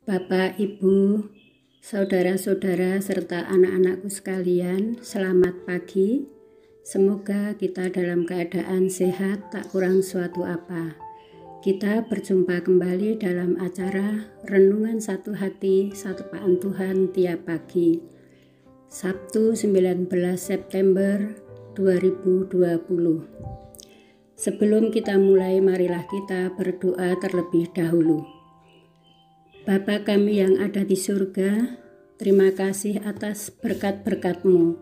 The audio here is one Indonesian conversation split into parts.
Bapak, Ibu, saudara-saudara, serta anak-anakku sekalian, selamat pagi. Semoga kita dalam keadaan sehat, tak kurang suatu apa. Kita berjumpa kembali dalam acara Renungan Satu Hati, Sapaan Tuhan tiap pagi. Sabtu 19 September 2020. Sebelum kita mulai, marilah kita berdoa terlebih dahulu. Bapa kami yang ada di surga, terima kasih atas berkat-berkat-Mu.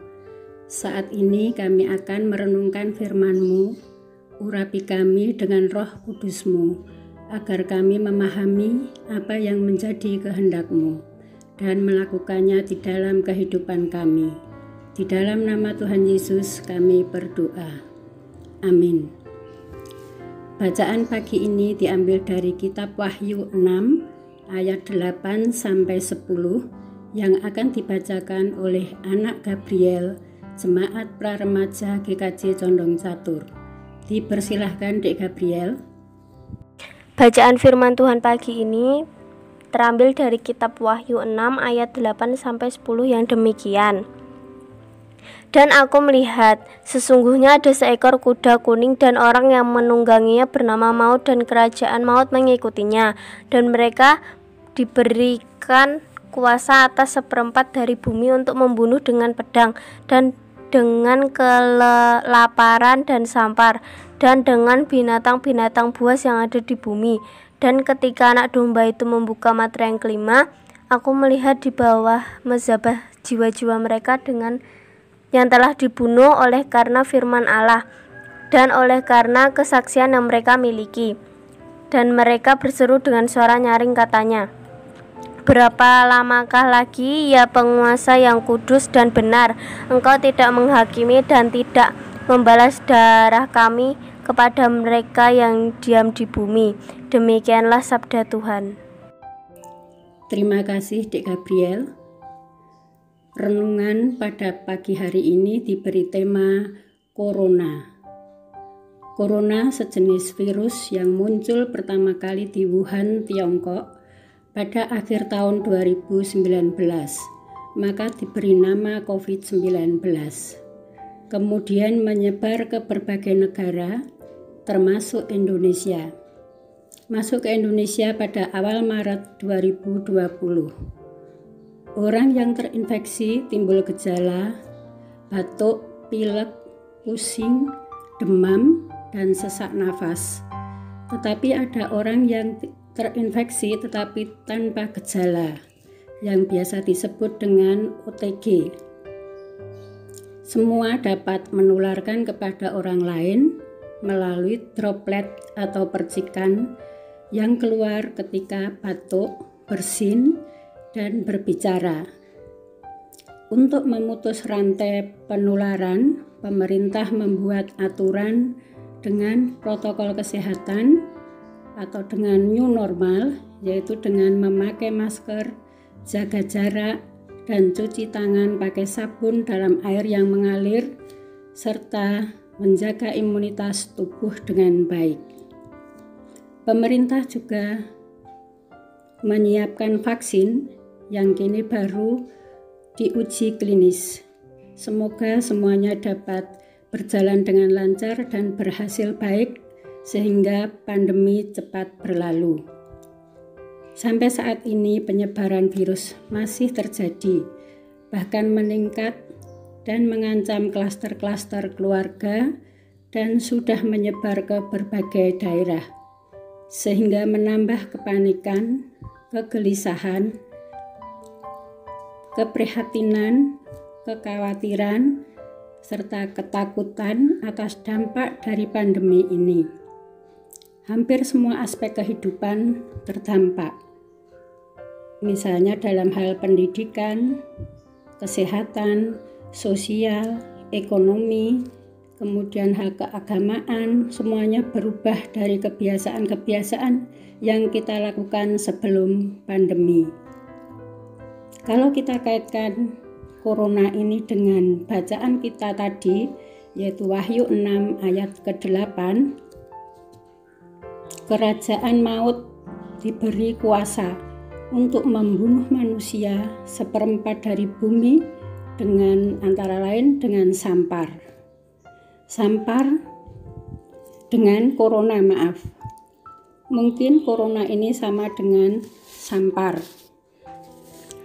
Saat ini kami akan merenungkan firman-Mu. Urapi kami dengan Roh Kudus-Mu, agar kami memahami apa yang menjadi kehendak-Mu dan melakukannya di dalam kehidupan kami. Di dalam nama Tuhan Yesus kami berdoa. Amin. Bacaan pagi ini diambil dari kitab Wahyu 6 ayat 8-10 yang akan dibacakan oleh anak Gabriel, Jemaat Praremaja GKJ Condong Catur. Dipersilahkan Dek Gabriel. Bacaan firman Tuhan pagi ini terambil dari kitab Wahyu 6 ayat 8-10 yang demikian. Dan aku melihat, sesungguhnya ada seekor kuda kuning dan orang yang menungganginya bernama Maut, dan kerajaan maut mengikutinya. Dan mereka diberikan kuasa atas seperempat dari bumi untuk membunuh dengan pedang, dan dengan kelaparan dan sampar, dan dengan binatang-binatang buas yang ada di bumi. Dan ketika anak domba itu membuka matra yang kelima, aku melihat di bawah mezabah jiwa-jiwa mereka dengan yang telah dibunuh oleh karena firman Allah dan oleh karena kesaksian yang mereka miliki. Dan mereka berseru dengan suara nyaring, katanya, berapa lamakah lagi, ya penguasa yang kudus dan benar, engkau tidak menghakimi dan tidak membalas darah kami kepada mereka yang diam di bumi. Demikianlah sabda Tuhan. Terima kasih Dek Gabriel. Renungan pada pagi hari ini diberi tema Corona. Corona sejenis virus yang muncul pertama kali di Wuhan, Tiongkok pada akhir tahun 2019, maka diberi nama COVID-19. Kemudian menyebar ke berbagai negara, termasuk Indonesia. Masuk ke Indonesia pada awal Maret 2020. Orang yang terinfeksi timbul gejala batuk, pilek, pusing, demam, dan sesak nafas. Tetapi ada orang yang terinfeksi tetapi tanpa gejala, yang biasa disebut dengan OTG. Semua dapat menularkan kepada orang lain melalui droplet atau percikan yang keluar ketika batuk, bersin, dan berbicara. Untuk memutus rantai penularan, pemerintah membuat aturan dengan protokol kesehatan atau dengan new normal, yaitu dengan memakai masker, jaga jarak, dan cuci tangan pakai sabun dalam air yang mengalir, serta menjaga imunitas tubuh dengan baik. Pemerintah juga menyiapkan vaksin yang kini baru diuji klinis. Semoga semuanya dapat berjalan dengan lancar dan berhasil baik sehingga pandemi cepat berlalu. Sampai saat ini penyebaran virus masih terjadi, bahkan meningkat dan mengancam klaster-klaster keluarga dan sudah menyebar ke berbagai daerah, sehingga menambah kepanikan, kegelisahan, keprihatinan, kekhawatiran, serta ketakutan atas dampak dari pandemi ini. Hampir semua aspek kehidupan terdampak, misalnya dalam hal pendidikan, kesehatan, sosial, ekonomi, kemudian hal keagamaan, semuanya berubah dari kebiasaan-kebiasaan yang kita lakukan sebelum pandemi. Kalau kita kaitkan Corona ini dengan bacaan kita tadi, yaitu Wahyu 6 ayat ke-8, kerajaan maut diberi kuasa untuk membunuh manusia seperempat dari bumi dengan antara lain dengan sampar dengan corona, maaf. Mungkin corona ini sama dengan sampar.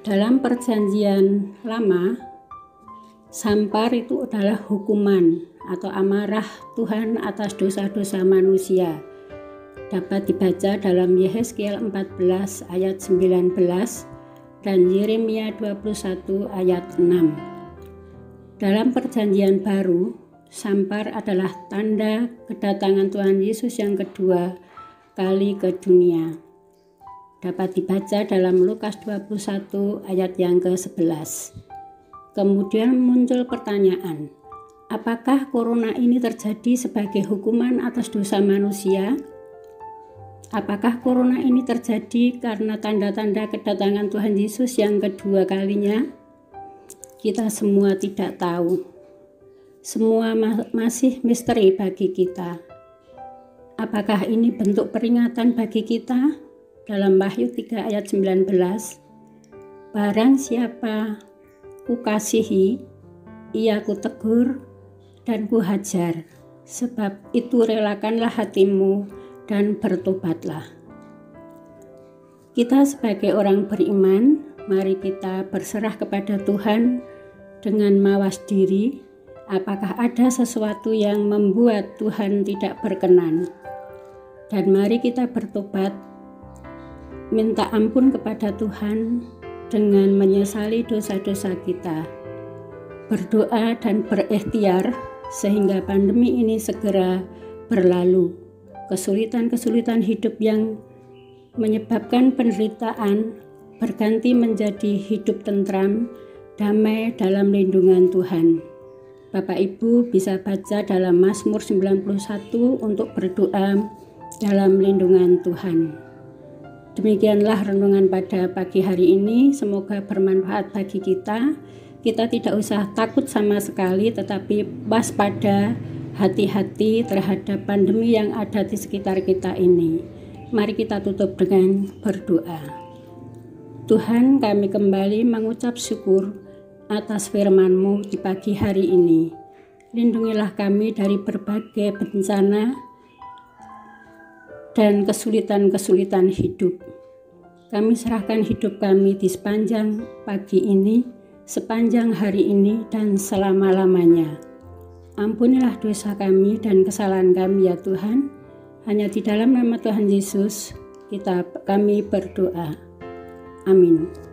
Dalam perjanjian lama, sampar itu adalah hukuman atau amarah Tuhan atas dosa-dosa manusia. Dapat dibaca dalam Yehezkiel 14 ayat 19 dan Yeremia 21 ayat 6. Dalam perjanjian baru, sampar adalah tanda kedatangan Tuhan Yesus yang kedua kali ke dunia. Dapat dibaca dalam Lukas 21 ayat yang ke-11. Kemudian muncul pertanyaan, apakah corona ini terjadi sebagai hukuman atas dosa manusia? Apakah corona ini terjadi karena tanda-tanda kedatangan Tuhan Yesus yang kedua kalinya? Kita semua tidak tahu. Semua masih misteri bagi kita. Apakah ini bentuk peringatan bagi kita? Dalam Wahyu 3 ayat 19, barang siapa kukasihi, ia kutegur dan kuhajar, sebab itu relakanlah hatimu dan bertobatlah. Kita sebagai orang beriman, mari kita berserah kepada Tuhan dengan mawas diri. Apakah ada sesuatu yang membuat Tuhan tidak berkenan? Dan mari kita bertobat, minta ampun kepada Tuhan dengan menyesali dosa-dosa kita, berdoa dan berikhtiar sehingga pandemi ini segera berlalu. Kesulitan-kesulitan hidup yang menyebabkan penderitaan berganti menjadi hidup tentram, damai dalam lindungan Tuhan. Bapak Ibu bisa baca dalam Mazmur 91 untuk berdoa dalam lindungan Tuhan. Demikianlah renungan pada pagi hari ini, semoga bermanfaat bagi kita. Kita tidak usah takut sama sekali, tetapi waspada, hati-hati terhadap pandemi yang ada di sekitar kita ini. Mari kita tutup dengan berdoa. Tuhan, kami kembali mengucap syukur atas firman-Mu di pagi hari ini. Lindungilah kami dari berbagai bencana dan kesulitan-kesulitan hidup. Kami serahkan hidup kami di sepanjang pagi ini, sepanjang hari ini, dan selama-lamanya. Ampunilah dosa kami dan kesalahan kami ya Tuhan. Hanya di dalam nama Tuhan Yesus kami berdoa. Amin.